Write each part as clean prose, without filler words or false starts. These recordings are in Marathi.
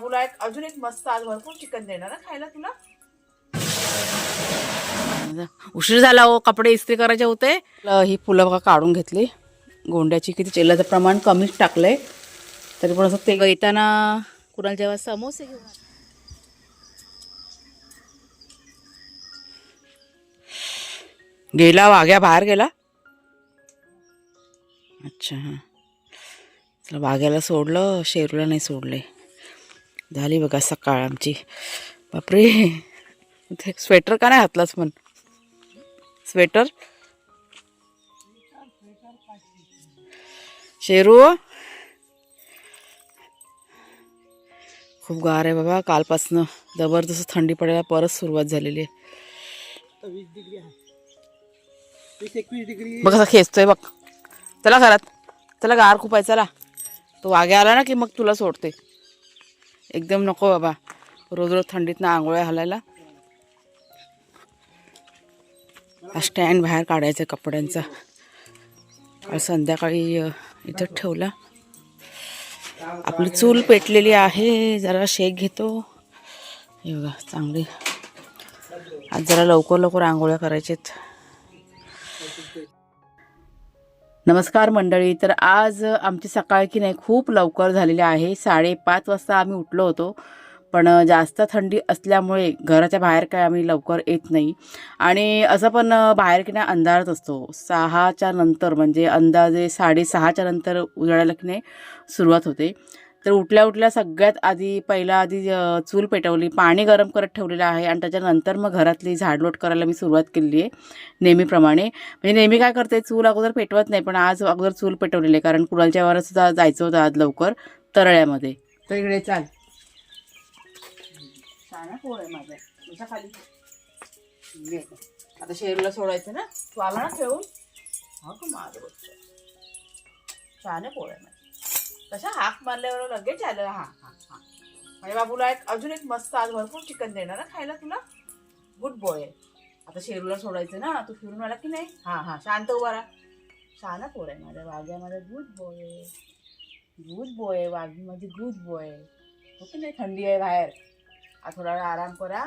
बाबूला अजून एक मस्त आज भरपूर चिकन देणार ना खायला तुला. उशीर झाला हो, कपडे इस्त्री करायचे होते. ही फुलं बघा काढून घेतली. गोंड्याची किती तेलाचं प्रमाण कमीच टाकलंय, तरी पण असं ते येताना कुणाला जेव्हा समोसे घेऊन गेला. वाघ्या बाहेर गेला. अच्छा हां, चला वाघ्याला सोडलं, शेरूला नाही सोडले. झाली बघा सकाळ आमची. बापरे, ते स्वेटर का नाही घातलास? पण स्वेटर शेरू खूप गार आहे बाबा. कालपासनं जबरदस्त थंडी पडायला परत सुरुवात झालेली आहे. 20 डिग्री आहे, 21 डिग्री. बघ कसा खेचतोय बघ. चला घरात, चला गार खूप आहे. चला, तो वाघे आला ना की मग तुला सोडते. एकदम नको बाबा रोज रोज थंडीतनं आंघोळ्या घालायला. हा स्टँड बाहेर काढायचा कपड्यांचा. संध्याकाळी इथं ठेवला. आपली चूल पेटलेली आहे. जरा शेक घेतो. हे बघा चांगली. आज जरा लवकर लवकर आंघोळ्या करायच्यात. नमस्कार मंडळी. तर आज आमची सकाळ की नाही खूप लवकर झालेली आहे. 5:30 वाजता आम्ही उठलो होतो, पण जास्त थंडी असल्यामुळे घराच्या बाहेर काय आम्ही लवकर येत नाही. आणि असं पण बाहेर की नाही अंधारच असतो. 6च्या नंतर म्हणजे अंदाजे 6:30च्या नंतर उजाडायला की नाही सुरुवात होते. तर उठल्या उठल्या सगळ्यात आधी चूल पेटवली, पाणी गरम करत ठेवलेलं आहे आणि त्याच्यानंतर मग घरातली झाडलोट करायला मी सुरुवात केली आहे नेहमीप्रमाणे. म्हणजे नेहमी काय करते, चूल अगोदर पेटवत नाही, पण आज अगोदर चूल पेटवलेली आहे कारण कुणालच्या वावरात सुद्धा जायचं होतं आज लवकर तरळ्यामध्ये. तर इकडे चाल. छान पोळ आहे माझा. तुझ्या खाली आता शेरूला सोडायचं ना. तू आला ना खेळून. हा का माझं बघतो. छान पोळ आहे माझी. कशा हाक मारल्यावर लगेच आलं. हा हा हा, माझ्या बाबूला अजून एक मस्त आज भरपूर चिकन देणार ना खायला तुला. Good boy. आता शेरूला सोडायचं ना. तू फिरून आला की नाही. हा हा, शांत उभा राहा. छान पोळ आहे माझ्या वाघ्या. माझा good boy. Good boy Waghi माझी गुड बॉय. हो की नाही. थंडी आहे बाहेर. थोडा वेळ आराम करा,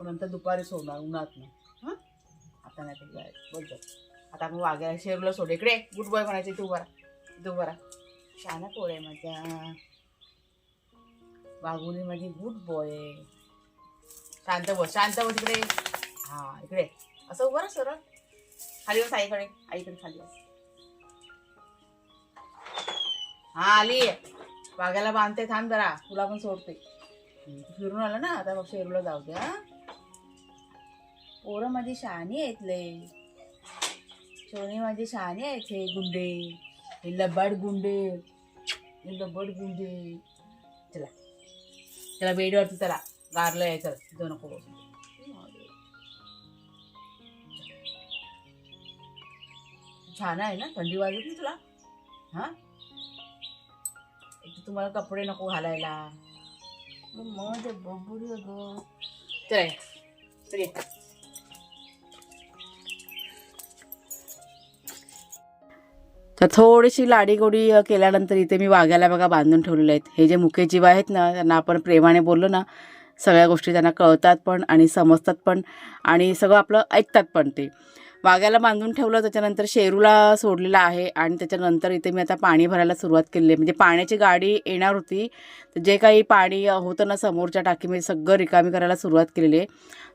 नंतर दुपारी सोडणार उन्हात नाही. हां, आता नाही तर जाय बोलतो. आता आपण वाघ्या शेरूला सोड. इकडे गुड बॉय म्हणायचं. तू बरा, तू बरा. शाना पोळ आहे माझ्या वाघुली माझी गुड बॉय. शांत बस, शांत बस इकडे. हां इकडे असं उभं राहा सरळ. खाली बस आईकडे, आईकडे खाली बस. हां आली. वाघ्याला बांधते. थांब जरा, तुला पण सोडते. फिरून आला ना. आता मग शेरूला जाऊ द्या. पोरं माझी शहाणी आहेत लय. सोनी माझी शहाणी आहेत. हे गुंडे, हे लबाड गुंडे, हे लबाड गुंडे. चला चला बेडवरती चला. गारलं आहे. चल तिथं नको बसू. छान आहे ना. थंडी वाजत नाही तुला. हां, एक तर तुम्हाला कपडे नको घालायला. माझं बबुरी गं. चल चल. तर थोडीशी लाडीगोडी केल्यानंतर इथे मी वाघ्याला बघा बांधून ठेवलेले आहेत. हे जे मुके जीव आहेत ना, त्यांना आपण प्रेमाने बोललो ना, सगळ्या गोष्टी त्यांना कळतात पण आणि समजतात पण आणि सगळं आपलं ऐकतात पण. ते वाघ्याला बांधून ठेवलं. त्याच्यानंतर शेरूला सोडलेलं आहे आणि त्याच्यानंतर इथे मी आता पाणी भरायला सुरुवात केली आहे. म्हणजे पाण्याची गाडी येणार होती, तर जे काही पाणी होतं ना समोरच्या टाकीमध्ये सगळं रिकामी करायला सुरुवात केलेली आहे.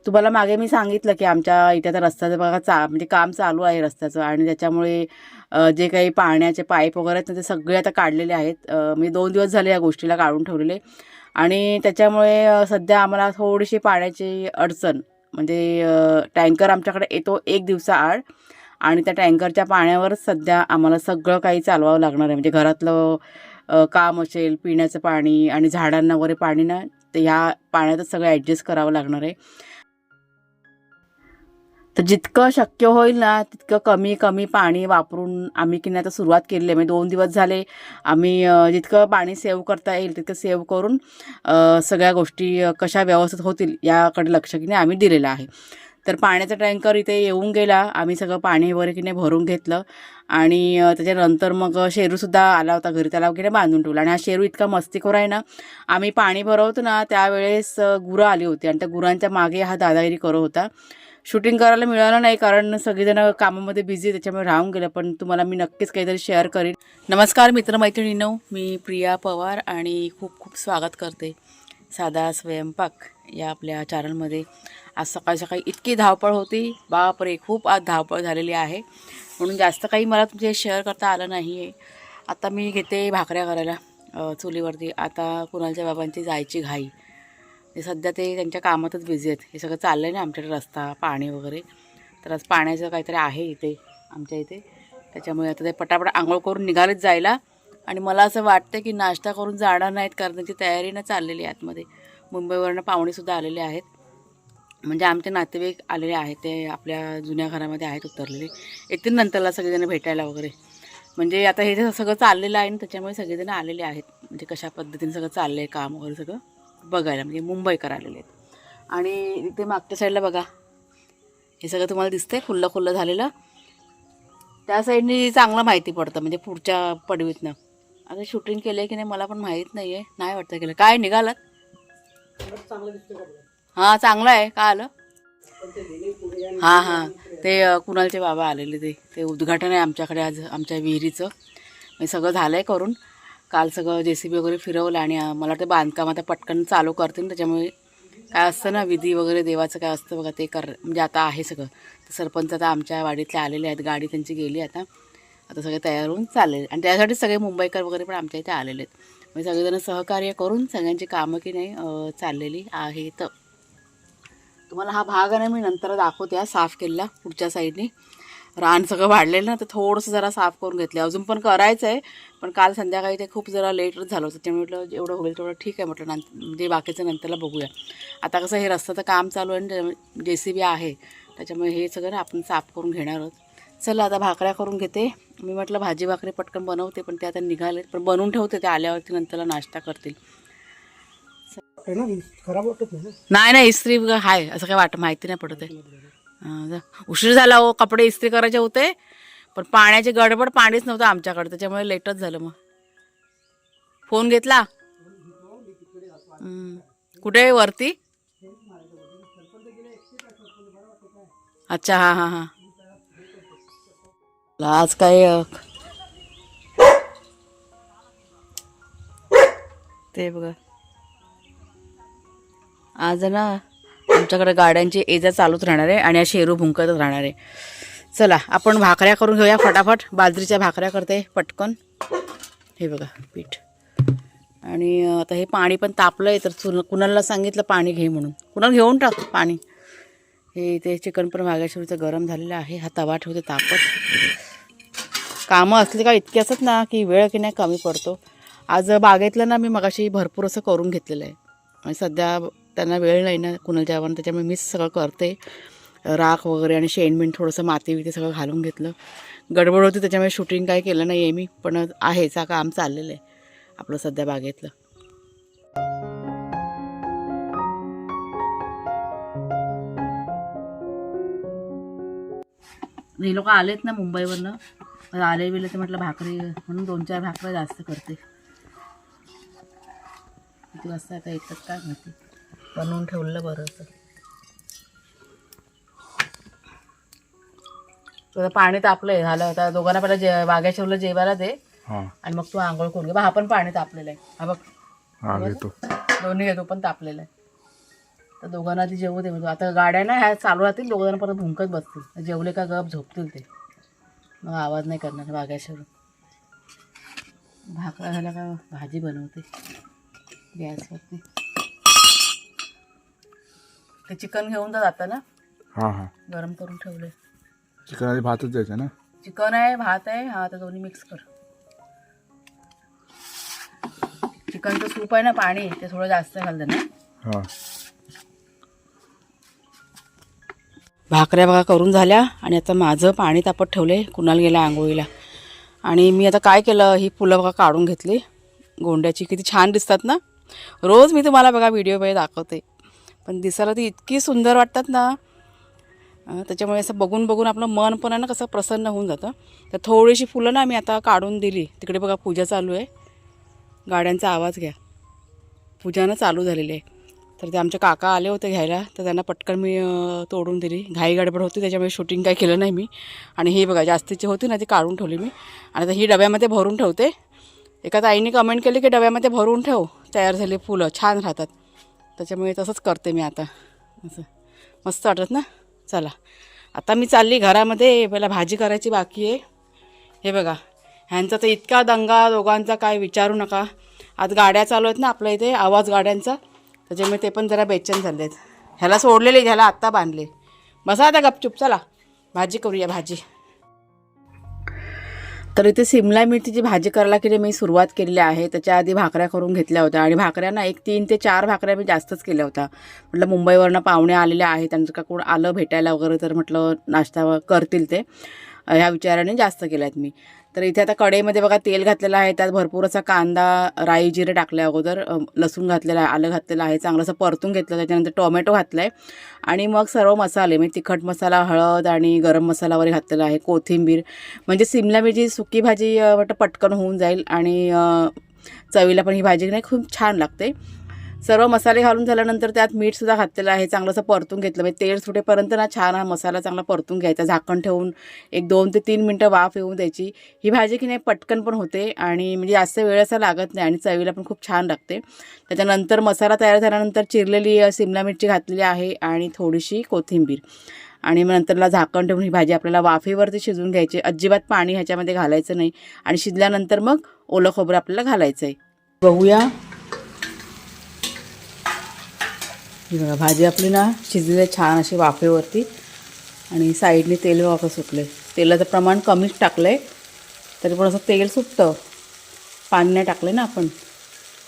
तुम्हाला मागे मी सांगितलं की आमच्या इथे आता रस्त्याचं बघा म्हणजे काम चालू आहे रस्त्याचं, आणि त्याच्यामुळे जे काही पाण्याचे पाईप वगैरे आहेत ना ते सगळे आता काढलेले आहेत. मी 2 दिवस झाले या गोष्टीला काढून ठेवलेले आणि त्याच्यामुळे सध्या आम्हाला थोडीशी पाण्याची अडचण. म्हणजे टँकर आमच्याकडे येतो 1 दिवसाआड आणि त्या टँकरच्या पाण्यावरच सध्या आम्हाला सगळं काही चालवावं लागणार आहे. म्हणजे घरातलं काम असेल, पिण्याचं पाणी आणि झाडांना वगैरे पाणी ना, तर ह्या पाण्यातच सगळं ॲडजस्ट करावं लागणार आहे. तर जितकं शक्य होईल ना तितकं कमी पाणी वापरून आम्ही की नाही आता सुरुवात केली आहे. म्हणजे 2 दिवस झाले आम्ही जितकं पाणी सेव्ह करता येईल तितकं सेव्ह करून सगळ्या गोष्टी कशा व्यवस्थित होतील याकडे लक्ष की नाही आम्ही दिलेलं आहे. तर पाण्याचा टँकर इथे येऊन गेला. आम्ही सगळं पाणी वगैरे की नाही भरून घेतलं आणि त्याच्यानंतर मग शेरूसुद्धा आला होता घरी. त्याला की नाही बांधून ठेवला. आणि हा शेरू इतका मस्तीखोर आहे ना, आम्ही पाणी भरवतो ना त्यावेळेस गुरं आली होती आणि त्या गुरांच्या मागे हा दादागिरी करत होता. शूटिंग करायला मिळालं नाही कारण सगळेजण कामामध्ये बिझी, त्याच्यामुळे राहून गेलं. पण तुम्हाला मी नक्कीच काहीतरी शेअर करीन. नमस्कार मित्रमैत्रिणींनो, मी प्रिया पवार आणि खूप खूप स्वागत करते साधा स्वयंपाक या आपल्या चॅनलमध्ये. आज सकाळी सकाळी इतकी धावपळ होती, बापरे, खूप आज धावपळ झालेली आहे, म्हणून जास्त काही मला तुमचे शेअर करता आलं नाही आहे. आता मी घेते भाकऱ्या करायला चुलीवरती. आता कुणालच्या बाबांची जायची घाई, ते सध्या ते त्यांच्या कामातच बिझी आहेत. हे सगळं चाललं आहे ना आमच्याकडे, रस्ता पाणी वगैरे, तर आज पाण्याचं काहीतरी आहे इथे आमच्या इथे, त्याच्यामुळे आता ते पटापट आंघोळ करून निघालेच जायला. आणि मला असं वाटतं की नाश्ता करून जाणार नाहीत कारण त्यांची तयारी न चाललेली आहे आतमध्ये. मुंबईवरनं पाहुणेसुद्धा आलेले आहेत, म्हणजे आमचे नातेवाईक आलेले आहेत, ते आपल्या जुन्या घरामध्ये आहेत उतरलेले, येतील नंतरला सगळेजण भेटायला वगैरे. म्हणजे आता हे जे सगळं चाललेलं आहे ना त्याच्यामुळे सगळेजण आलेले आहेत, म्हणजे कशा पद्धतीने सगळं चाललं आहे काम वगैरे सगळं बघायला, म्हणजे मुंबईकर आलेले आहेत. आणि इथे मागच्या साईडला बघा, हे सगळं तुम्हाला दिसतंय खुल्लं खुल्लं झालेलं, त्या साईडनी चांगलं माहिती पडतं म्हणजे पुढच्या पडवीतनं. आता शूटिंग केलं आहे की नाही मला पण माहीत नाही आहे, नाही वाटतं केलं. काय निघालात? हां चांगलं आहे. का आलं? हां हां, ते कुणालचे बाबा आलेले, ते उद्घाटन आहे आमच्याकडे आज आमच्या विहिरीचं. मी सगळं झालं आहे करून, काल सगळं JCB वगैरे फिरवलं आणि मला ते बांधकाम आता पटकन चालू करतील. त्याच्यामुळे काय असतं ना विधी वगैरे देवाचं काय असतं बघा ते म्हणजे आता आहे सगळं. सरपंच आता आमच्या वाडीतले आलेले आहेत, गाडी त्यांची गेली आता सगळे तयार होऊन चाललेले. आणि त्यासाठी सगळे मुंबईकर वगैरे पण आमच्या इथे आलेले आहेत. म्हणजे सगळेजण सहकार्य करून सगळ्यांची कामं की नाही चाललेली आहेत. तुम्हाला हा भाग आहे ना मी नंतर दाखवते साफ केलेला. पुढच्या साईडने रान सगळं वाढलेलं ना, तर थोडंसं जरा साफ करून घेतलं. अजून पण करायचं आहे, पण काल संध्याकाळी ते खूप जरा लेटच झालं होतं, त्यामुळे म्हटलं एवढं होईल तेवढं ठीक आहे म्हटलं, म्हणजे बाकीचं नंतरला बघूया. आता कसं हे रस्त्याचं काम चालू आहे आणि JCB आहे, त्याच्यामुळे हे सगळं ना आपण साफ करून घेणार आहोत. चला आता भाकऱ्या करून घेते. मी म्हटलं भाजी भाकरी पटकन बनवते, पण ते आता निघाले, पण बनवून ठेवते, ते आल्यावरती नंतरला नाश्ता करतील. खराब वाटत नाही नाही, इस्त्री आहे असं काय माहिती नाही पडत आहे. उशीर झाला हो, कपडे इस्त्री करायचे होते, पण पाण्याची गडबड, पाणीच नव्हतं आमच्याकडे, त्याच्यामुळे लेटच झालं. मग फोन घेतला कुठे वरती? अच्छा हां हां हां. आज काय ते बघा, आज ना आमच्याकडे गाड्यांची ये-जा चालूच राहणार आहे आणि शेरू भुंकतच राहणार आहे. चला आपण भाकऱ्या करून घेऊया फटाफट. बाजरीच्या भाकऱ्या करते पटकन. हे बघा पीठ. आणि आता हे पाणी पण तापलं आहे, तर कुणाला सांगितलं पाणी घे म्हणून, कुणाला घेऊन टाक पाणी. हे ते चिकन पण वाघ्याशेरूचं गरम झालेलं आहे. हा तवा ठेवते तापत. कामं असली का इतकी असत ना की वेळ की नाही कमी पडतो. आज बागेतलं ना मी मगाशी भरपूर असं करून घेतलेलं आहे आणि सध्या त्यांना वेळ नाही ना कुणालच्या बाबांना, त्याच्यामुळे मीच सगळं करते. राख वगैरे आणि शेणबिण थोडंसं माती बिती सगळं घालून घेतलं. गडबड होती त्याच्यामुळे शूटिंग काय केलं नाही आहे मी, पण आहेच काम चाललेलं आहे आपलं सध्या बागेतलं. हे लोक आलेत ना मुंबईवरनं, आले बिले तर म्हटलं भाकरी म्हणून 2-4 भाकऱ्या जास्त करते. किती वाजता आता येतात काय माहिती, बनवून ठेवलं बरं असं. तुला पाणी तापलंय झालं. आता दोघांना पहिला वाघ्याशेरूला जेवायला दे आणि मग तू आंघोळ करून घे. हा पण पाणी तापलेलं आहे, हा बघ दोन्ही घेतो पण तापलेलं आहे. तर दोघांना आधी जेवू दे. म्हणजे आता गाड्या ना ह्या चालू राहतील, दोघांना परत भुंकत बसतील. जेवले का गप झोपतील ते, मग आवाज नाही करणार. वाघ्याशेरू भाकरा झाला का भाजी बनवते गॅसवरती. ते चिकन घेऊन जाता ना, हां हां गरम करून ठेवले. चिकन आधी भातच द्यायचं ना? चिकन आहे भात आहे, हा आता दोन्ही मिक्स कर. चिकनचं सूप आहे ना पाणी, ते थोडं जास्त घालतं ना. हां भाकऱ्या बघा करून झाल्या आणि आता माझं पाणी तापत ठेवले. कुणाल गेला आंघोळीला. आणि मी आता काय केलं, ही फुलं बघा काढून घेतली गोंड्याची. किती छान दिसतात ना. रोज मी तुम्हाला बघा व्हिडिओमध्ये दाखवते, पण दिसायला ती इतकी सुंदर वाटतात ना. त्याच्यामुळे असं बघून बघून आपलं मन पण आहे ना कसं प्रसन्न होऊन जातं. तर थोडीशी फुलं ना मी आता काढून दिली. तिकडे बघा पूजा चालू आहे. गाड्यांचा आवाज घ्या, पूजा ना चालू झालेली आहे. तर ते आमचे काका आले होते घ्यायला, तर त्यांना पटकन मी तोडून दिली. घाई गडबड होती त्याच्यामुळे शूटिंग काय केलं नाही मी. आणि ही बघा जास्तीची होती ना ती काढून ठेवली मी. आणि आता ही डब्यामध्ये भरून ठेवते. एका ताईने कमेंट केली की डब्यामध्ये भरून ठेव, तयार झाले फुलं छान राहतात. त्याच्यामुळे तसंच करते मी आता. असं मस्त वाटत ना. चला आता मी चालली घरामध्ये. पहिला भाजी करायची बाकी आहे. हे बघा ह्यांचा तर इतका दंगा दोघांचा काय विचारू नका. आज गाड्या चालू आहेत ना आपल्या इथे, आवाज गाड्यांचा, त्याच्यामुळे ते पण जरा बेचैन झाले आहेत. ह्याला सोडलेले, ह्याला आत्ता बांधले. बसा आता गपचूप. चला भाजी करूया भाजी. तर इथे सिमला मिरचीची भाजी करायला की मी सुरुवात केलेली आहे. त्याच्या आधी भाकऱ्या करून घेतल्या होत्या आणि भाकऱ्या ना 3 ते 4 भाकऱ्या मी जास्तच केल्या होत्या. म्हटलं मुंबईवरनं पाहुणे आलेले आहेत, त्यांचं का कोण आलं भेटायला वगैरे तर म्हटलं नाश्ता करतील ते, ह्या विचाराने जास्त केल्या आहेत मी. तर इथे आता कढईमध्ये बघा तेल घातलेलं आहे. त्यात भरपूर असा कांदा, राई, जिरे टाकले अगोदर, लसूण घातलेला आहे, आलं घातलेलं आहे, चांगलं असं परतून घेतलं. त्याच्यानंतर टोमॅटो घातला आहे आणि मग सर्व मसाले म्हणजे तिखट मसाला, हळद आणि गरम मसाला वगैरे घातलेला आहे, कोथिंबीर. म्हणजे सिमला मिरची सुकी भाजी वाटतं पटकन होऊन जाईल आणि चवीला पण ही भाजी नाही खूप छान लागते. सर्व मसाले घालून झाल्यानंतर त्यात मीठसुद्धा घातलेलं आहे. चांगलं असं परतून घेतलं. म्हणजे तेल सुटेपर्यंत ना छान हा मसाला चांगला परतून घ्यायचा. झाकण ठेवून एक 2 ते 3 मिनटं वाफ येऊन द्यायची. ही भाजी की नाही पटकन पण होते आणि म्हणजे जास्त वेळ असा लागत नाही आणि चवीला पण खूप छान लागते. त्याच्यानंतर मसाला तयार झाल्यानंतर चिरलेली शिमला मिरची घातलेली आहे आणि थोडीशी कोथिंबीर आणि मग नंतरला झाकण ठेवून ही भाजी आपल्याला वाफेवरती शिजवून घ्यायची. अजिबात पाणी ह्याच्यामध्ये घालायचं नाही आणि शिजल्यानंतर मग ओलं खोबरं आपल्याला घालायचं आहे. बघूया. ही बघा भाजी आपली ना शिजलेली आहे छान अशी वाफेवरती आणि साईडने तेल वाफं सुटलं आहे. तेलाचं प्रमाण कमीच टाकलं आहे तरी पण असं तेल सुटतं. पाणी नाही टाकलं आहे ना आपण.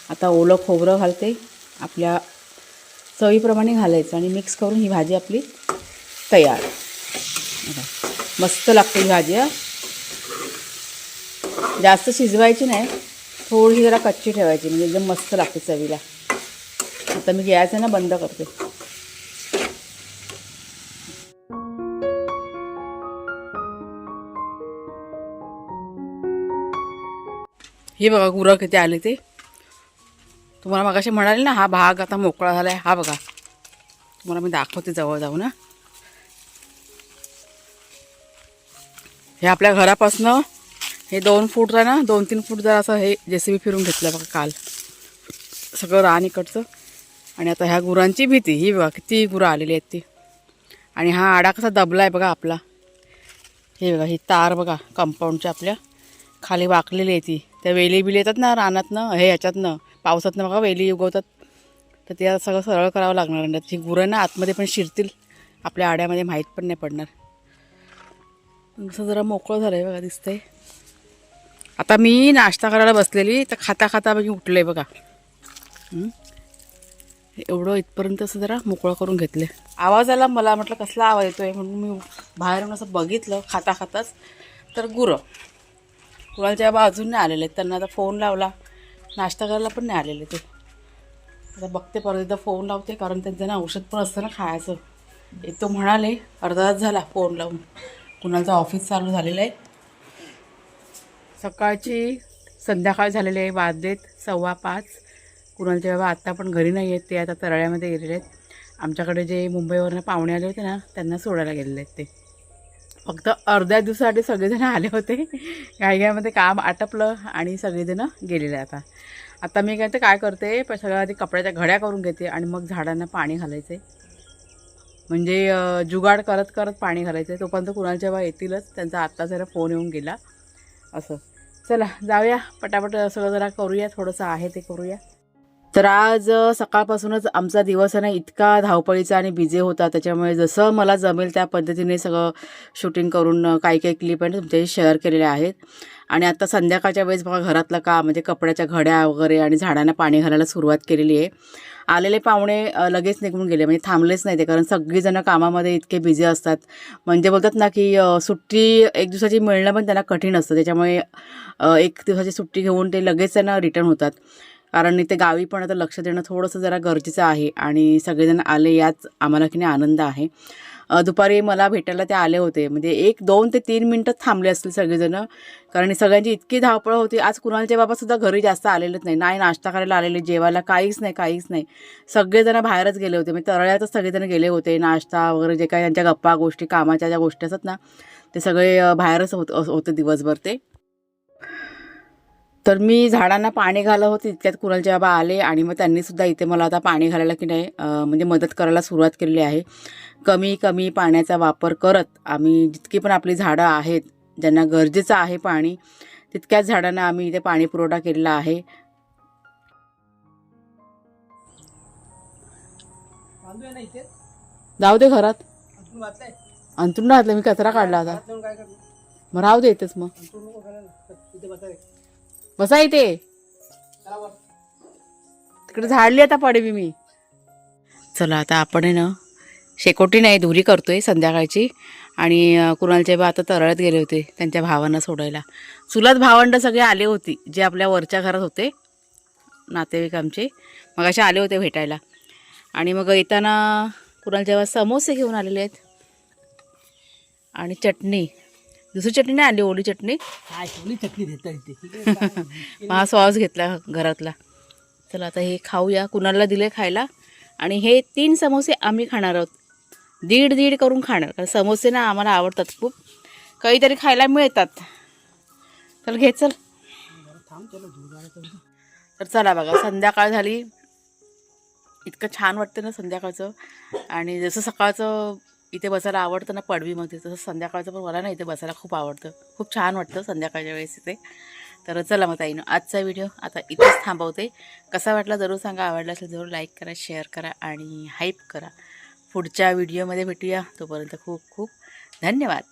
आता ओलं खोबरं घालते, आपल्या चवीप्रमाणे घालायचं आणि मिक्स करून ही भाजी आपली तयार. मस्त लागते ही भाजी. जास्त शिजवायची नाही, थोडी जरा कच्ची ठेवायची म्हणजे एकदम मस्त लागते चवीला. आता मी गॅस आहे ना बंद करते. हे बघा गुरं किती आले ते. तुम्हाला मगाशी म्हणाले ना हा भाग आता मोकळा झाला आहे. हा बघा तुम्हाला मी दाखवते जवळ जाऊ ना. हे आपल्या घरापासनं हे 2 फूट आहे ना, 2-3 फूट जरा असं हे JCB फिरून घेतलं बघा काल. सगळं रान इकडचं. आणि आता ह्या गुरांची भीती. ही बघा किती गुरं आलेली आहेत ती. आणि हा आडा कसा दबला आहे बघा आपला. हे बघा ही तार बघा कंपाऊंडच्या आपल्या खाली वाकलेली आहे ती. त्या वेली बिली येतात ना रानातनं, हे ह्याच्यातनं पावसातनं बघा वेली उगवतात. तर ते सगळं सरळ करावं लागणार. आणि ही गुरं ना आतमध्ये पण शिरतील आपल्या आड्यामध्ये, माहीत पण नाही पडणार. जसं जरा मोकळं झालं आहे बघा दिसतंय. आता मी नाश्ता करायला बसलेली तर खाता खाता बघी उठलं आहे बघा. एवढं इथपर्यंत असं जरा मोकळं करून घेतले. आवाज आला मला, म्हटलं कसला आवाज येतो आहे म्हणून मी बाहेरून असं बघितलं खाता खाताच. तर गुरं कुणाच्या बाजून नाही आलेले आहेत. त्यांना आता फोन लावला, नाश्ता करायला पण नाही आलेले ते. आता बघते परत एकदा फोन लावते, कारण त्यांचं ना औषध पण असतं ना खायचं. एक तो म्हणाले अर्धा तास झाला फोन लावून. कुणाचं ऑफिस चालू झालेलं आहे. सकाळची संध्याकाळ झालेली आहे, वाजलेत 4:15. कुणालचे बाबा आत्ता पण घरी नाही आहेत. ते आता तरळ्यामध्ये गेलेले आहेत. आमच्याकडे जे मुंबईवरनं पाहुणे आले होते ना त्यांना सोडायला गेलेले आहेत. ते फक्त अर्ध्या दिवसासाठी सगळेजण आले होते. घाईघाईमध्ये काम आटपलं आणि सगळेजण गेलेले. आता मी काय करते सगळ्या आधी कपड्याच्या घड्या करून घेते आणि मग झाडांना पाणी घालायचं आहे. म्हणजे जुगाड करत करत पाणी घालायचं आहे. तोपर्यंत कुणालच्या बाबा येतीलच. त्यांचा आत्ता जरा फोन येऊन गेला. असं चला जाऊया पटापट सगळं जरा करूया, थोडंसं आहे ते करूया. तर आज सकाळपासूनच आमचा दिवस आहे ना इतका धावपळीचा आणि बिझी होता. त्याच्यामुळे जसं मला जमेल त्या पद्धतीने सगळं शूटिंग करून काही केली पण तुमच्याशी शेअर केलेले आहेत. आणि आता संध्याकाळच्या वेळेस बघा घरातलं काम म्हणजे कपड्याच्या घड्या वगैरे आणि झाडांना पाणी घालायला सुरुवात केलेली आहे. आलेले पाहुणे लगेच निघून गेले, म्हणजे थांबलेच नाही ते, कारण सगळीजणं कामामध्ये इतके बिझी असतात. म्हणजे बोलतात ना की सुट्टी एक दिवसाची मिळणं पण त्यांना कठीण असतं. त्याच्यामुळे 1 दिवसाची सुट्टी घेऊन ते लगेच त्यांना रिटर्न होतात. कारण इथे गावी पण आता लक्ष देणं थोडंसं जरा गरजेचं आहे आणि सगळेजण आले याच आम्हाला की नाही आनंद आहे. दुपारी मला भेटायला ते आले होते, म्हणजे 1, 2 ते 3 मिनटं थांबले असतील सगळेजणं, कारण सगळ्यांची इतकी धावपळ होती. आज कुणालचे बाबासुद्धा घरी जास्त आलेलेच नाही, नाही नाश्ता करायला आलेले, जेवायला काहीच नाही. सगळेजण बाहेरच गेले होते, म्हणजे तळ्यातच सगळेजण गेले होते. नाश्ता वगैरे जे काही त्यांच्या गप्पा गोष्टी कामाच्या ज्या गोष्टी असतात ना, ते सगळे बाहेरच होते दिवसभर ते. तर मी झाडांना पाणी घालत होते, इतक्यात कुणालचे बाबा आले आणि मग त्यांनीसुद्धा इथे मला आता पाणी घालायला की नाही म्हणजे मदत करायला सुरुवात केलेली आहे. कमी पाण्याचा वापर करत आम्ही जितकी पण आपली झाडं आहेत ज्यांना गरजेचं आहे पाणी, तितक्याच झाडांना आम्ही इथे पाणी पुरवठा केलेला आहे. बांधूया ना इथे. जाऊ दे घरात, अंथरूण घातलंय. अंथरून घातलं मी, कचरा काढला आता. घरात जाऊन काय करणार? मग राहू दे इथेच, मग अंथरूण नको घालायला. इथे बसायला. बसा इथे. चला वर. तिकडे झाडली आता पडवी मी. चला आता आपण आहे ना शेकोटी नाही धुरी करतोय संध्याकाळची. आणि कुणालचे बा आता तरळत गेले होते त्यांच्या भावांना सोडायला. चुलत भावंड सगळे आले होते जे आपल्या वरच्या घरात होते, नातेवाईक आमचे, मग असे आले होते भेटायला. आणि मग येताना कुणालचे बा समोसे घेऊन आलेले आहेत आणि चटणी. दुसरी चटणी नाही आली, ओली चटणी. काय सगळी चटणी देता इथे. हा सॉस घेतला घरातला. चला आता हे खाऊया. कुणाला दिले खायला. आणि हे 3 समोसे आम्ही खाणार आहोत, 1.5 करून खाणार, कारण समोसे ना आम्हाला आवडतात खूप, काहीतरी खायला मिळतात. चल घे चल. थांब चला दूर. तर चला बघा संध्याकाळ झाली. इतकं छान वाटतं ना संध्याकाळचं. आणि जसं सकाळचं इथे बसायला आवडतं ना पडवीमध्ये, तसं संध्याकाळचं पण मला ना इथे बसायला खूप आवडतं. खूप छान वाटतं संध्याकाळच्या वेळेस इथे. तर चला मग ताईनं आजचा व्हिडिओ आता इथेच थांबवते. कसा वाटला जरूर सांगा. आवडला असेल जरूर लाईक करा, शेअर करा आणि हाईप करा. पुढच्या व्हिडिओमध्ये भेटूया. तोपर्यंत खूप खूप धन्यवाद.